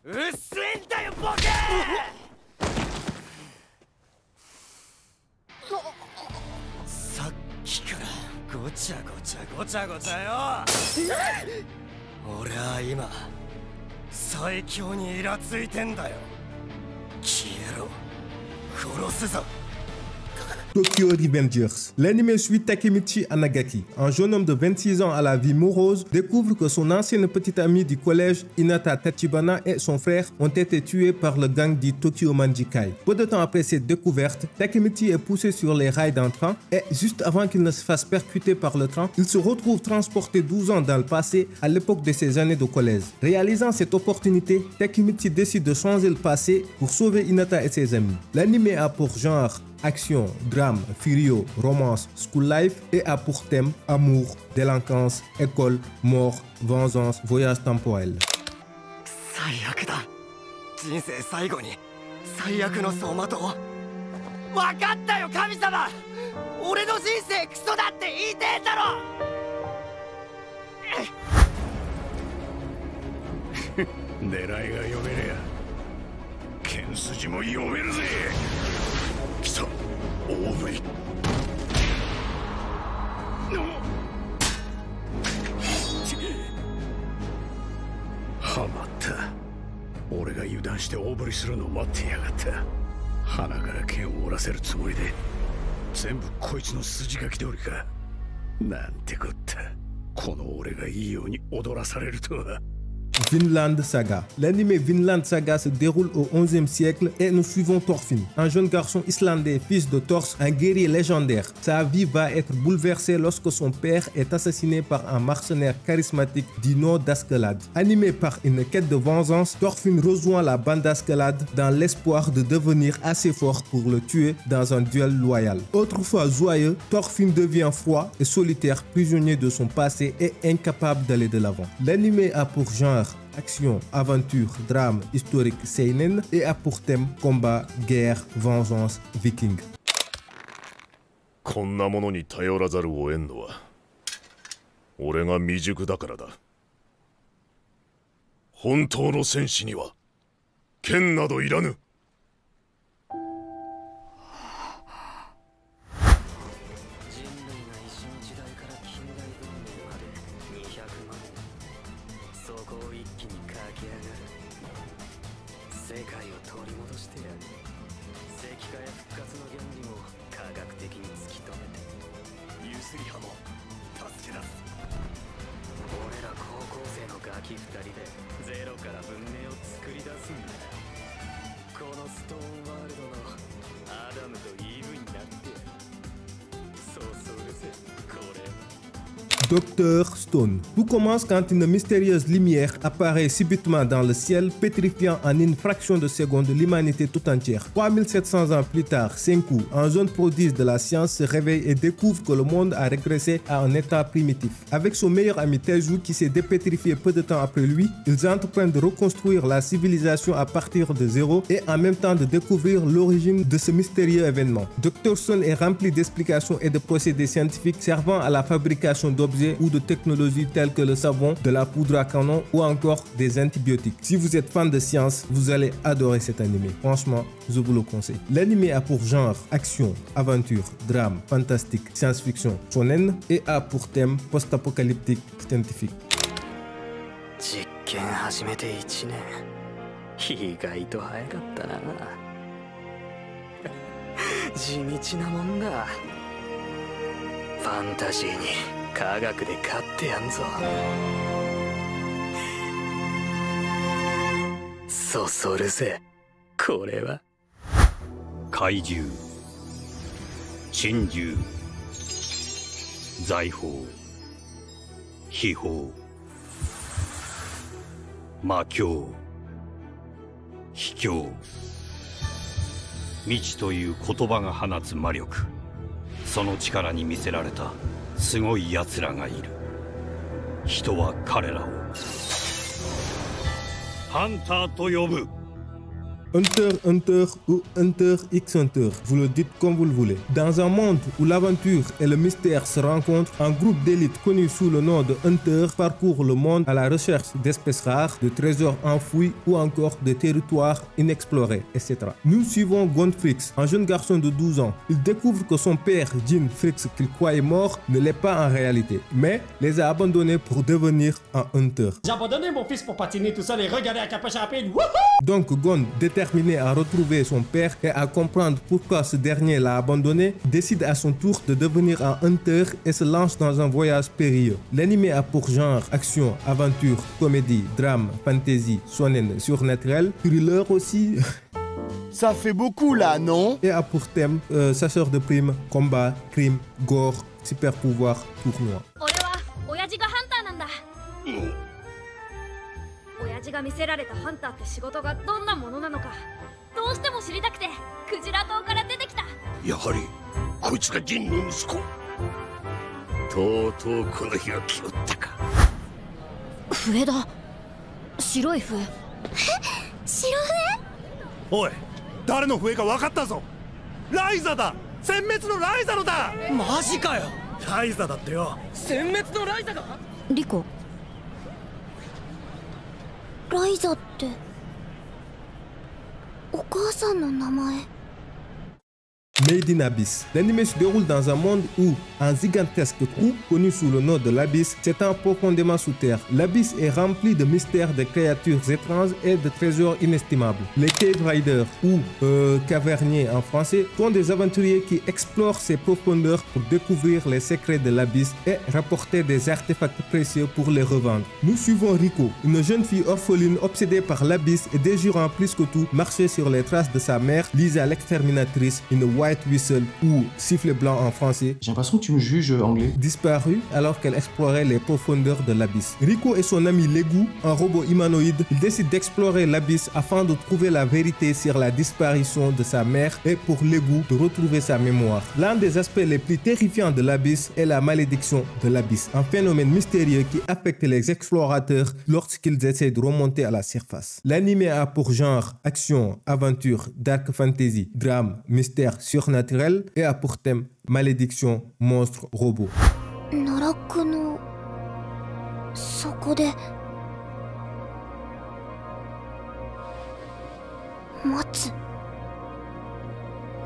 うっせえんだよボケさっきからごちゃごちゃごちゃごちゃよ俺は今最強にイラついてんだよ消えろ殺すぞTokyo Revengers. L'anime suit Takemichi Anagaki, un jeune homme de 26 ans à la vie morose, découvre que son ancienne petite amie du collège Hinata Tachibana et son frère ont été tués par le gang dit Tokyo Manjikai. Peu de temps après cette découverte, Takemichi est poussé sur les rails d'un train et juste avant qu'il ne se fasse percuter par le train, il se retrouve transporté 12 ans dans le passé à l'époque de ses années de collège. Réalisant cette opportunité, Takemichi décide de changer le passé pour sauver Hinata et ses amis. L'anime a pour genre action, drame, furio, romance, school life et a pour thème amour, délinquance, école, mort, vengeance, voyage temporel. 最悪だ人生最後に最悪の走馬灯分かったよ神様俺の人生クソだって言いてえだろ狙いが読めりゃ剣筋も読めるぜ来た大振りはまった俺が油断して大振りするのを待ってやがった鼻から剣を折らせるつもりで全部こいつの筋書き通りかなんてこったこの俺がいいように踊らされるとはVinland Saga. L'anime Vinland Saga se déroule au XIe siècle et nous suivons Thorfinn, un jeune garçon islandais, fils de Thor, un guerrier légendaire. Sa vie va être bouleversée lorsque son père est assassiné par un mercenaire charismatique du nom d'Askelad. Animé par une quête de vengeance, Thorfinn rejoint la bande d'Askelad dans l'espoir de devenir assez fort pour le tuer dans un duel loyal. Autrefois joyeux, Thorfinn devient froid et solitaire, prisonnier de son passé et incapable d'aller de l'avant. L'anime a pour genre action, aventure, drame, historique, seinen et a pour thème combat, guerre, vengeance, viking. こんなものに頼らざるを得んのは俺が未熟だからだ本当の戦士には剣などいらぬ世界を取り戻してやる石化や復活の原理を科学的に突き止めてユスリハも助け出す俺ら高校生のガキ2人でゼロから文明を作り出すんだよこのストーンワールドのアダムとイーブになってそうそれぜこれDr Stone. Tout commence quand une mystérieuse lumière apparaît subitement dans le ciel, pétrifiant en une fraction de seconde l'humanité tout entière. 3700 ans plus tard, Senku, un jeune prodige de la science, se réveille et découvre que le monde a régressé à un état primitif. Avec son meilleur ami Teju qui s'est dépétrifié peu de temps après lui, ils entreprennent de reconstruire la civilisation à partir de zéro et en même temps de découvrir l'origine de ce mystérieux événement. Dr Stone est rempli d'explications et de procédés scientifiques servant à la fabrication d'objets ou de technologies telles que le savon, de la poudre à canon ou encore des antibiotiques. Si vous êtes fan de science, vous allez adorer cet anime. Franchement, je vous le conseille. L'anime a pour genre action, aventure, drame, fantastique, science-fiction, shonen et a pour thème post-apocalyptique scientifique. 実験始めて1年意外と早かったな地道なもんだファンタジーに科学で勝ってやんぞそそるぜこれは怪獣珍獣財宝秘宝魔境秘境未知という言葉が放つ魔力その力に魅せられたすごい奴らがいる人は彼らをハンターと呼ぶ Hunter Hunter ou Hunter x Hunter, vous le dites comme vous le voulez. Dans un monde où l'aventure et le mystère se rencontrent, un groupe d'élite connu sous le nom de Hunter parcourt le monde à la recherche d'espèces rares, de trésors enfouis ou encore de territoires inexplorés, etc. Nous suivons Gon Fricks, un jeune garçon de 12 ans. Il découvre que son père, Jin Fricks, qu'il croyait mort, ne l'est pas en réalité, mais les a abandonnés pour devenir un Hunter. J'ai abandonné mon fils pour patiner tout seul et regarder à capoche rapide. Wouhou! Donc Gon, déterminé à retrouver son père et à comprendre pourquoi ce dernier l'a abandonné, décide à son tour de devenir un Hunter et se lance dans un voyage périlleux. L'anime a pour genre action, aventure, comédie, drame, fantasy, shonen, surnaturel, thriller aussi. Ça fait beaucoup là, non? Et a pour thème chasseur de primes, combat, crime, gore, super pouvoir, tournoi. 親父が見せられたハンターって仕事がどんなものなのかどうしても知りたくてクジラ島から出てきた。やはりこいつがジンの息子。とうとうこの日が来よったか。笛だ。白い笛。え、白笛？おい、誰の笛か分かったぞ。ライザだ。殲滅のライザのだ。マジかよ。ライザだってよ。殲滅のライザが。リコ。ライザってお母さんの名前。 Made in Abyss. L'anime se déroule dans un monde où un gigantesque trou, connu sous le nom de l'Abysse, s'étend profondément sous terre. L'Abysse est rempli de mystères, de créatures étranges et de trésors inestimables. Les Cave Riders, ou caverniers en français, sont des aventuriers qui explorent ces profondeurs pour découvrir les secrets de l'Abysse et rapporter des artefacts précieux pour les revendre. Nous suivons Rico, une jeune fille orpheline obsédée par l'Abysse et désirant plus que tout marcher sur les traces de sa mère, Lisa l'exterminatrice, une White Whistle ou sifflet blanc en français. J'ai l'impression que tu me juges anglais. Disparue alors qu'elle explorait les profondeurs de l'Abysse. Rico et son ami Legu, un robot humanoïde, ils décident d'explorer l'Abysse afin de trouver la vérité sur la disparition de sa mère et pour Legu de retrouver sa mémoire. L'un des aspects les plus terrifiants de l'Abysse est la malédiction de l'Abysse, un phénomène mystérieux qui affecte les explorateurs lorsqu'ils essaient de remonter à la surface. L'anime a pour genre action, aventure, dark fantasy, drame, mystère, surnaturel et a pour thème malédiction, monstre, robot. 奈落の底で待つ。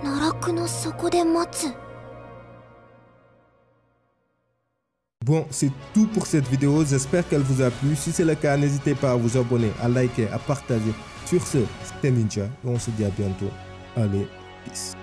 奈落の底で待つ。 Bon, c'est tout pour cette vidéo. J'espère qu'elle vous a plu. Si c'est le cas, n'hésitez pas à vous abonner, à liker, à partager. Sur ce, c'était Ninja et on se dit à bientôt. Allez, peace.